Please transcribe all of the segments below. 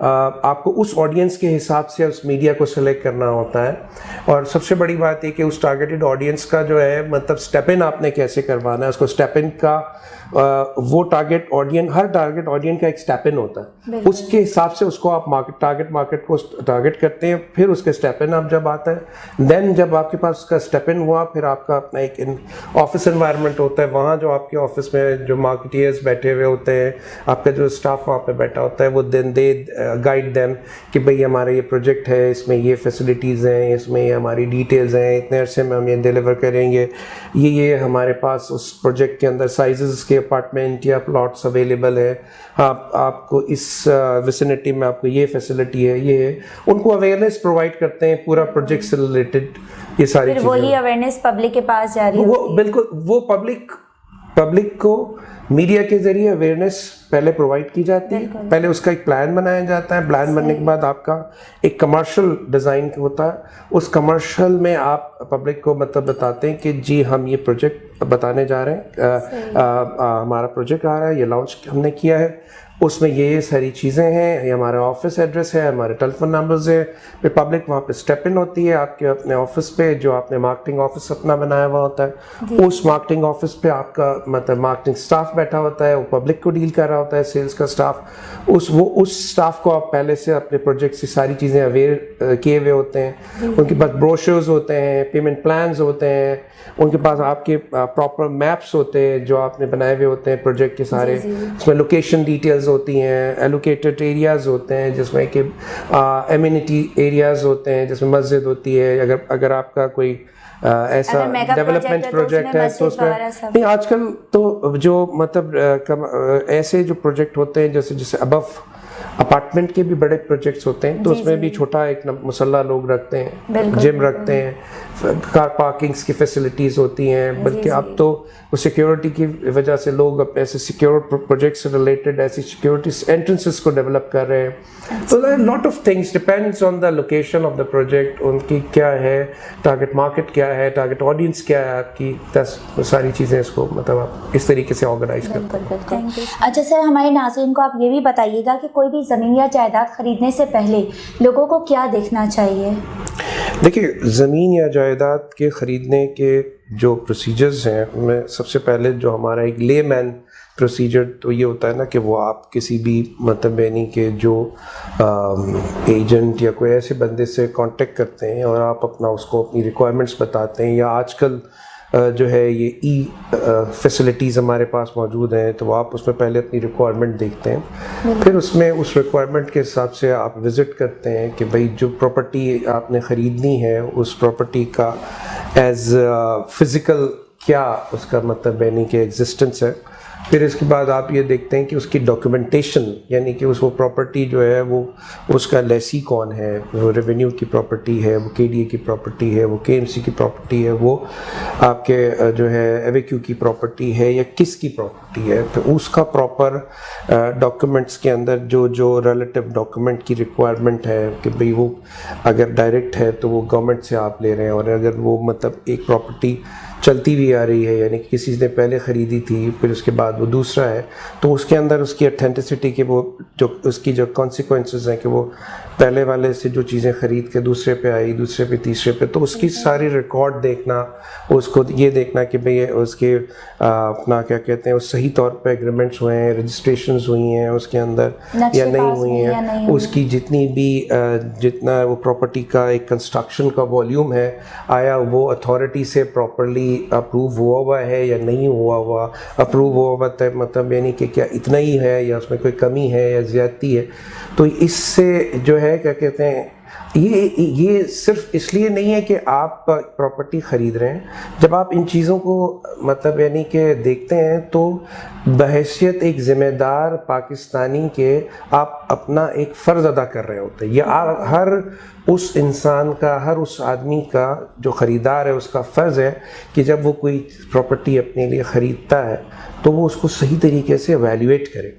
آپ کو اس آڈینس کے حساب سے اس میڈیا کو سلیکٹ کرنا ہوتا ہے. اور سب سے بڑی بات یہ کہ اس ٹارگیٹڈ آڈینس کا جو ہے مطلب اسٹیپ ان آپ نے کیسے کروانا ہے, اس کو اسٹیپ ان کا وہ ٹارگیٹ آڈینس, ہر ٹارگیٹ آڈینس کا ایک اسٹیپ ان ہوتا ہے, اس کے حساب سے اس کو آپ ٹارگیٹ مارکیٹ کو ٹارگیٹ کرتے ہیں. پھر اس کے اسٹیپ ان آپ جب آتا ہے, دین جب آپ کے پاس اس کا اسٹیپ ان ہوا, پھر آپ کا اپنا ایک آفس انوائرمنٹ ہوتا ہے. وہاں جو آپ کے آفس میں جو مارکیٹرز بیٹھے ہوئے ہوتے ہیں, آپ کا جو اسٹاف وہاں پہ بیٹھا ہوتا ہے, وہ دین دے گائیڈ دیم کہ بھئی ہمارا یہ پروجیکٹ ہے, اس میں یہ فیسلٹیز ہیں, اس میں یہ ہماری ڈیٹیلز ہیں, اتنے عرصے میں ہم یہ ڈیلیور کریں گے, یہ ہمارے پاس اس پروجیکٹ کے اندر سائزز کے اپارٹمنٹ یا پلاٹس اویلیبل ہے, آپ کو اس ویسینٹی میں آپ کو یہ فیسلٹی ہے, یہ ہے. ان کو اویئرنیس پرووائڈ کرتے ہیں پورا پروجیکٹ سے ریلیٹڈ, یہ ساری چیزیں. وہی اویئرنیس پبلک کے پاس جا رہی ہے. وہ بالکل وہ پبلک کو میڈیا کے ذریعے اویئرنیس پہلے پرووائڈ کی جاتی ہے. پہلے اس کا ایک پلان بنایا جاتا ہے, پلان بننے کے بعد آپ کا ایک کمرشل ڈیزائن ہوتا ہے. اس کمرشل میں آپ پبلک کو مطلب بتاتے ہیں کہ جی ہم یہ پروجیکٹ بتانے جا رہے ہیں, ہمارا پروجیکٹ آ رہا ہے, یہ لانچ ہم نے کیا ہے, اس میں یہ ساری چیزیں ہیں, یہ ہمارا آفس ایڈریس ہے, ہمارے ٹیلیفون نمبرز ہیں. پھر پبلک وہاں پہ اسٹیپ ان ہوتی ہے آپ کے اپنے آفس پہ, جو آپ نے مارکیٹنگ آفس اپنا بنایا ہوا ہوتا ہے. اس مارکیٹنگ آفس پہ آپ کا مطلب مارکیٹنگ اسٹاف بیٹھا ہوتا ہے, وہ پبلک کو ڈیل کر رہا ہوتا ہے, سیلس کا اسٹاف. اس اسٹاف کو آپ پہلے سے اپنے پروجیکٹ سے ساری چیزیں اویئر کیے ہوئے ہوتے ہیں. ان کے پاس بروشرز ہوتے ہیں, پیمنٹ پلانز ہوتے ہیں, ان کے پاس آپ کے پراپر میپس ہوتے ہیں جو آپ نے بنائے ہوئے ہوتے ہیں پروجیکٹ کے سارے. اس میں لوکیشن ڈیٹیلز ہوتی ہیں, ایلوکیٹڈ ایریاز ہوتے ہیں جس میں کہ ایمینٹی ایریاز ہوتے ہیں, جس میں مسجد ہوتی ہے. اگر آپ کا کوئی ایسا ڈیولپمنٹ پروجیکٹ ہے تو اس میں نہیں, آج کل تو جو مطلب ایسے جو پروجیکٹ ہوتے ہیں جیسے ابو اپارٹمنٹ کے بھی بڑے پروجیکٹس ہوتے ہیں, تو اس میں بھی چھوٹا ایک مسلح لوگ رکھتے ہیں, جم رکھتے ہیں, کار پارکنگس کی فیسلٹیز ہوتی ہیں. بلکہ اب تو وہ سیکیورٹی کی وجہ سے لوگ اپنے ایسے سیکیور پروجیکٹ سے ریلیٹڈ ایسی سیکیورٹی انٹرنسز کو ڈیولپ کر رہے ہیں. تو lot of things depends on the location of the project, ان کی کیا ہے ٹارگیٹ مارکیٹ, کیا ہے ٹارگیٹ آڈینس, کیا ہے آپ کی, ساری چیزیں اس کو مطلب آپ اس طریقے سے آرگنائز کرتے ہیں. اچھا سر, ہمارے ناظرین کو آپ یہ بھی بتائیے گا کہ کوئی بھی زمین یا جائیداد خریدنے سے پہلے لوگوں کو کیا دیکھنا چاہیے؟ دیکھیے, زمین یا جائیداد کے خریدنے کے جو پروسیجرز ہیں, ان میں سب سے پہلے جو ہمارا ایک لے مین پروسیجر تو یہ ہوتا ہے نا کہ وہ آپ کسی بھی مطلب یعنی کہ جو ایجنٹ یا کوئی ایسے بندے سے کانٹیکٹ کرتے ہیں اور آپ اپنا اس کو اپنی ریکوائرمنٹس بتاتے ہیں, یا آج کل جو ہے یہ ای فیسلٹیز ہمارے پاس موجود ہیں, تو آپ اس میں پہلے اپنی ریکوائرمنٹ دیکھتے ہیں. پھر اس میں اس ریکوائرمنٹ کے حساب سے آپ وزٹ کرتے ہیں کہ بھئی جو پراپرٹی آپ نے خریدنی ہے اس پراپرٹی کا ایز فزیکل کیا اس کا مطلب یعنی کہ ایگزسٹنس ہے. پھر اس کے بعد آپ یہ دیکھتے ہیں کہ اس کی ڈاکیومنٹیشن, یعنی کہ وہ پراپرٹی جو ہے وہ اس کا لیسی کون ہے, وہ ریونیو کی پراپرٹی ہے, وہ کے ڈی اے کی پراپرٹی ہے, وہ کے ایم سی کی پراپرٹی ہے, وہ آپ کے جو ہے ایو کیو کی پراپرٹی ہے, یا کس کی پراپرٹی ہے. تو اس کا پراپر ڈاکیومنٹس کے اندر جو ریلیٹیو ڈاکیومنٹ کی ریکوائرمنٹ ہے کہ بھئی وہ اگر ڈائریکٹ ہے تو وہ گورنمنٹ سے آپ لے رہے ہیں, اور اگر وہ مطلب ایک پراپرٹی چلتی بھی آ رہی ہے, یعنی کہ کسی نے پہلے خریدی تھی پھر اس کے بعد وہ دوسرا ہے, تو اس کے اندر اس کی اتھینٹسٹی کے وہ جو اس کی جو کانسیکوینسز ہیں کہ وہ پہلے والے سے جو چیزیں خرید کے دوسرے پہ آئی, دوسرے پہ تیسرے پہ, تو اس کی ساری ریکارڈ دیکھنا, اس کو یہ دیکھنا کہ بھئی اس کے اپنا کیا کہتے ہیں, صحیح طور پہ ایگریمنٹس ہوئے ہیں, رجسٹریشنز ہوئی ہیں اس کے اندر یا نہیں ہوئی ہیں, اس کی جتنی بھی جتنا وہ پراپرٹی کا ایک کنسٹرکشن کا والیوم ہے, آیا وہ اتھارٹی سے پراپرلی اپروو ہوا ہے یا نہیں ہوا. اپروو ہوا مطلب یعنی کہ کیا اتنا ہی ہے یا اس میں کوئی کمی ہے یا زیادتی ہے. تو اس سے جو ہے کیا کہتے ہیں, یہ صرف اس لیے نہیں ہے کہ آپ پراپرٹی خرید رہے ہیں, جب آپ ان چیزوں کو مطلب یعنی کہ دیکھتے ہیں تو بحیثیت ایک ذمہ دار پاکستانی کے آپ اپنا ایک فرض ادا کر رہے ہوتے ہیں. یہ ہر اس انسان کا, ہر اس آدمی کا جو خریدار ہے اس کا فرض ہے کہ جب وہ کوئی پراپرٹی اپنے لیے خریدتا ہے تو وہ اس کو صحیح طریقے سے ایویلیویٹ کرے.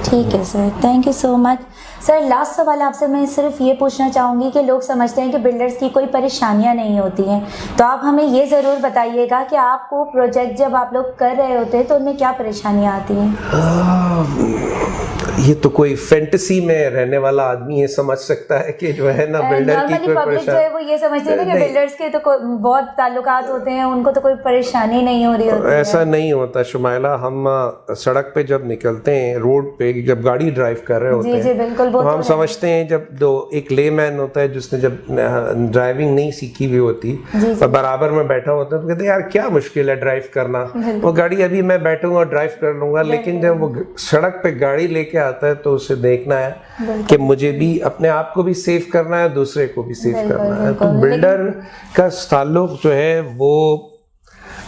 ٹھیک ہے sir, thank you so much. Sir last سوال آپ سے میں صرف یہ پوچھنا چاہوں گی کہ لوگ سمجھتے ہیں کہ بلڈرز کی کوئی پریشانیاں نہیں ہوتی ہیں، تو آپ ہمیں یہ ضرور بتائیے گا کہ آپ کو پروجیکٹ جب آپ لوگ کر رہے ہوتے ہیں تو ان میں کیا پریشانیاں آتی ہیں؟ یہ تو کوئی فینٹسی میں رہنے والا آدمی یہ سمجھ سکتا ہے کہ جو ہے نا بلڈر کی کوئی پبلک جو ہے وہ یہ سمجھتے ہیں کہ بلڈرز کے تو بہت تعلقات ہوتے ہیں، ان کو تو کوئی پریشانی نہیں ہو رہی ہوتی. ایسا نہیں ہوتا شمائلہ. ہم سڑک پہ جب نکلتے ہیں، روڈ پہ جب گاڑی ڈرائیو کر رہے ہوتے ہیں، ہم سمجھتے ہیں جب ایک لے مین ہوتا ہے جس نے جب ڈرائیونگ نہیں سیکھی ہوئی ہوتی اور برابر میں بیٹھا ہوتا ہے تو کہتے ہیں یار کیا مشکل ہے ڈرائیو کرنا، وہ گاڑی ابھی میں بیٹھوں گا اور ڈرائیو کر لوں گا. لیکن جب وہ سڑک پہ گاڑی لے کے آتا ہے تو اسے دیکھنا ہے کہ مجھے بھی اپنے آپ کو بھی سیف کرنا ہے، دوسرے کو بھی سیف کرنا ہے. تو بلڈر کا تعلق جو ہے وہ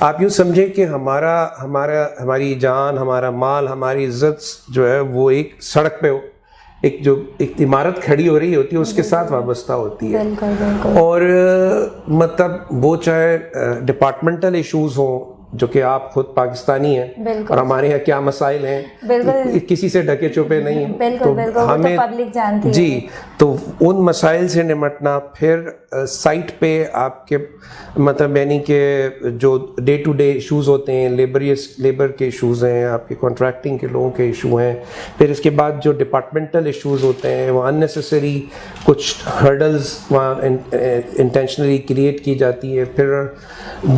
آپ یوں سمجھیں کہ ہماری جان، ہمارا مال، ہماری عزت جو ہے وہ ایک سڑک پہ ایک عمارت کھڑی ہو رہی ہوتی ہے اس کے ساتھ وابستہ ہوتی ہے. اور مطلب وہ چاہے ڈپارٹمنٹل ایشوز ہوں جو کہ آپ خود پاکستانی ہیں اور ہمارے یہاں کیا مسائل ہیں کسی سے ڈھکے چھپے نہیں ہیں، تو ہمیں جی تو ان مسائل سے نمٹنا. پھر سائٹ پہ آپ کے مطلب یعنی کہ جو ڈے ٹو ڈے ایشوز ہوتے ہیں، لیبر کے ایشوز ہیں، آپ کے کانٹریکٹنگ کے لوگوں کے ایشو ہیں. پھر اس کے بعد جو ڈپارٹمنٹل ایشوز ہوتے ہیں وہ اننیسیسری کچھ ہرڈلز وہاں انٹینشنلی کریٹ کی جاتی ہے. پھر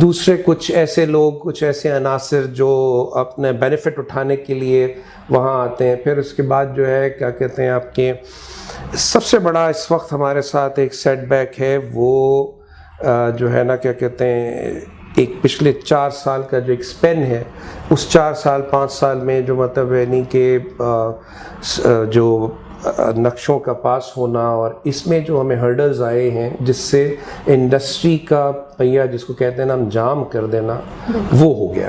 دوسرے کچھ ایسے لوگ، کچھ ایسے عناصر جو اپنے بینیفٹ اٹھانے کے لیے وہاں آتے ہیں. پھر اس کے بعد جو ہے کیا کہتے ہیں آپ کے سب سے بڑا اس وقت ہمارے ساتھ ایک سیٹ بیک ہے، وہ جو ہے نا کیا کہتے ہیں ایک پچھلے 4 سال کا جو ایک اسپین ہے، اس 4 سال 5 سال میں جو مطلب یعنی کہ جو نقشوں کا پاس ہونا اور اس میں جو ہمیں ہرڈلز آئے ہیں جس سے انڈسٹری کا پہیہ جس کو کہتے ہیں نا ہم جام کر دینا، وہ ہو گیا.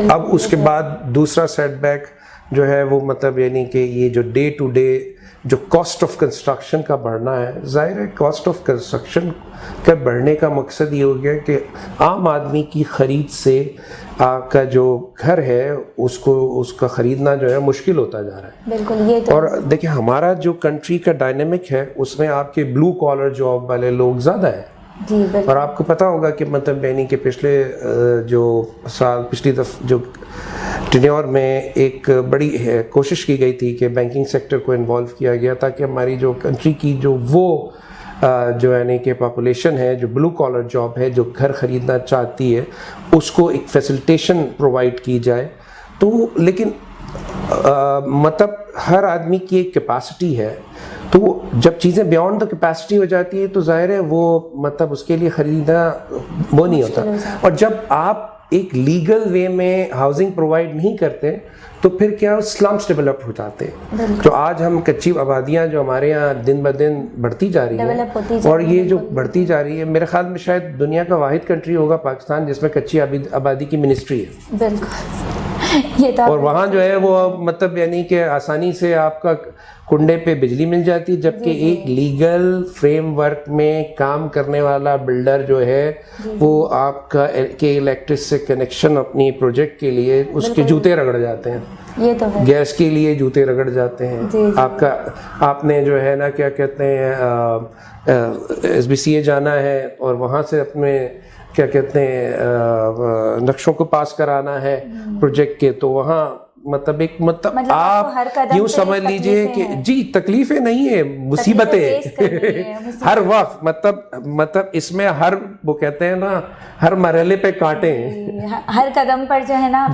اب اس کے بعد دوسرا سیٹ بیک جو ہے وہ مطلب یعنی کہ یہ جو ڈے ٹو ڈے جو کاسٹ آف کنسٹرکشن کا بڑھنا ہے. ظاہر ہے کاسٹ آف کنسٹرکشن کا بڑھنے کا مقصد یہ ہو گیا کہ عام آدمی کی خرید سے کا جو گھر ہے اس کا خریدنا جو ہے مشکل ہوتا جا رہا ہے. بالکل. یہ اور دیکھیں ہمارا جو کنٹری کا ڈائنامک ہے اس میں آپ کے بلو کالر جاب والے لوگ زیادہ ہیں. اور آپ کو پتہ ہوگا کہ مطلب یعنی کہ پچھلی دفعہ جو ٹینیور میں ایک بڑی کوشش کی گئی تھی کہ بینکنگ سیکٹر کو انوالو کیا گیا تاکہ ہماری جو کنٹری کی جو جو یعنی کہ پاپولیشن ہے جو بلو کالر جاب ہے جو گھر خریدنا چاہتی ہے اس کو ایک فیسلٹیشن پرووائڈ کی جائے. تو لیکن مطلب ہر آدمی کی ایک کیپیسٹی ہے، تو جب چیزیں بیانڈ دا کیپیسٹی ہو جاتی ہے تو ظاہر ہے وہ مطلب اس کے لیے خریدنا وہ نہیں ہوتا. اور جب آپ ایک لیگل وے میں ہاؤسنگ پرووائڈ نہیں کرتے تو پھر کیا سلمس ڈیولپ ہو جاتے ہیں. جو آج ہم کچی آبادیاں جو ہمارے یہاں دن بہ دن بڑھتی جا رہی ہیں، اور یہ جو بڑھتی جا رہی ہے میرے خیال میں شاید دنیا کا واحد کنٹری ہوگا پاکستان جس میں کچی آبادی کی منسٹری ہے. بالکل. اور وہاں جو ہے وہ مطلب یعنی کہ آسانی سے آپ کا کنڈے پہ بجلی مل جاتی ہے، جبکہ ایک لیگل فریم ورک میں کام کرنے والا بلڈر جو ہے وہ آپ کا الیکٹرک سے کنیکشن اپنی پروجیکٹ کے لیے اس کے جوتے رگڑ جاتے ہیں. یہ تو ہے. گیس کے لیے جوتے رگڑ جاتے ہیں. آپ نے جو ہے نا کیا کہتے ہیں SBCA جانا ہے اور وہاں سے اپنے کیا کہتے ہیں نقشوں کو پاس کرانا ہے پروجیکٹ کے، تو وہاں مطلب آپ یوں سمجھ لیجئے کہ جی تکلیفیں نہیں ہیں، مصیبتیں ہر وقت مطلب اس میں ہر وہ کہتے ہیں نا ہر مرحلے پہ کانٹے ہیں، ہر قدم پر جو ہے نا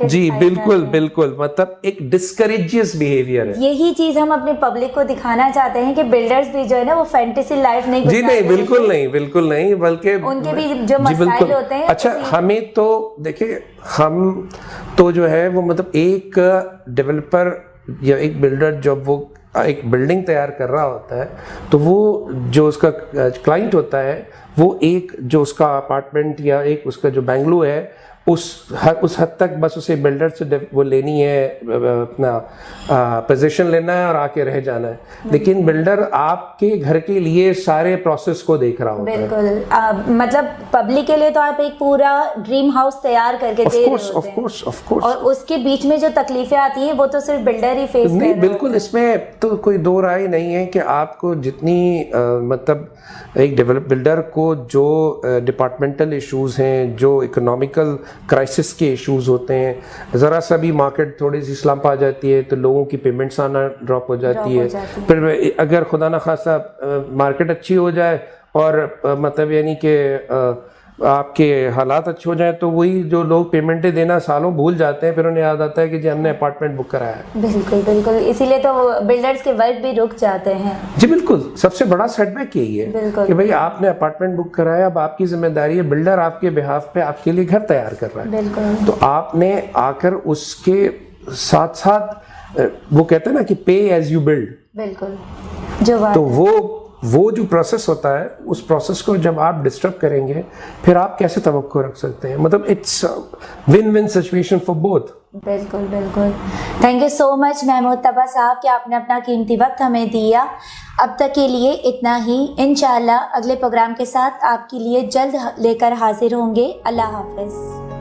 جی بالکل بالکل مطلب ایک ڈسکریجیس بیہیویئر ہے. یہی چیز ہم اپنے پبلک کو دکھانا چاہتے ہیں کہ بلڈرز بھی جو ہے نا وہ فینٹیسی لائف نہیں جی نہیں بالکل نہیں بلکہ ان کے بھی جو مسائل ہوتے ہیں. اچھا ہمیں تو دیکھیں ہم تو جو ہے وہ مطلب ایک ڈیولپر یا ایک بلڈر جب وہ ایک بلڈنگ تیار کر رہا ہوتا ہے تو وہ جو اس کا کلائنٹ ہوتا ہے وہ ایک جو اس کا اپارٹمنٹ یا ایک اس کا جو بنگلو ہے اس حد تک بس اسے بلڈر سے وہ لینی ہے, اپنا پوزیشن لینا ہے اور آ کے رہ جانا ہے. لیکن بلڈر آپ کے گھر کے لیے سارے پروسیس کو دیکھ رہا ہوتا ہے. بالکل, مطلب پبلک کے لیے تو آپ ایک پورا ڈریم ہاؤس تیار کر کے دے رہے ہوتے ہیں, اور اس کے بیچ میں جو تکلیفیں آتی ہیں وہ تو صرف بلڈر ہی فیس نہیں. بالکل, اس میں تو کوئی دو رائے نہیں ہے کہ آپ کو جتنی مطلب ایک بلڈر کو جو ڈپارٹمنٹل ایشوز ہیں, جو اکنامیکل کرائسس کے ایشوز ہوتے ہیں, ذرا سا بھی مارکیٹ تھوڑی سی سلمپ آ جاتی ہے تو لوگوں کی پیمنٹس آنا ڈراپ ہو جاتی ہے. پھر اگر خدا نخواستہ مارکیٹ اچھی ہو جائے اور مطلب یعنی کہ آپ کے حالات اچھے ہو جائیں تو وہی جو لوگ پیمنٹیں دینا سالوں بھول جاتے ہیں, پھر انہیں یاد آتا ہے کہ جی ہم نے اپارٹمنٹ بک کرایا ہے. بالکل بالکل, اسی لیے تو بلڈرز کے ورک بھی رک جاتے ہیں. جی بالکل, سب سے بڑا سیٹ بیک یہی ہے کہ بھئی آپ نے اپارٹمنٹ بک کرایا, اب آپ کی ذمہ داری ہے, بلڈر آپ کے بہاف پہ آپ کے لیے گھر تیار کر رہا ہے. بالکل, تو آپ نے آ کر اس کے ساتھ ساتھ وہ کہتے ہیں نا کہ پے ایز یو بلڈ. بالکل, تو وہ جو پروسیس ہوتا ہے, اس پروسیس کو جب آپ ڈسٹرب کریں گے پھر آپ کیسے توقع رکھ سکتے ہیں؟ مطلب it's one one situation for both. بالکل بالکل. Thank you so much Mahmood طبع صاحب کہ آپ نے اپنا قیمتی وقت ہمیں دیا. اب تک کے لیے اتنا ہی. انشاءاللہ اگلے پروگرام کے ساتھ آپ کے لیے جلد لے کر حاضر ہوں گے. اللہ حافظ.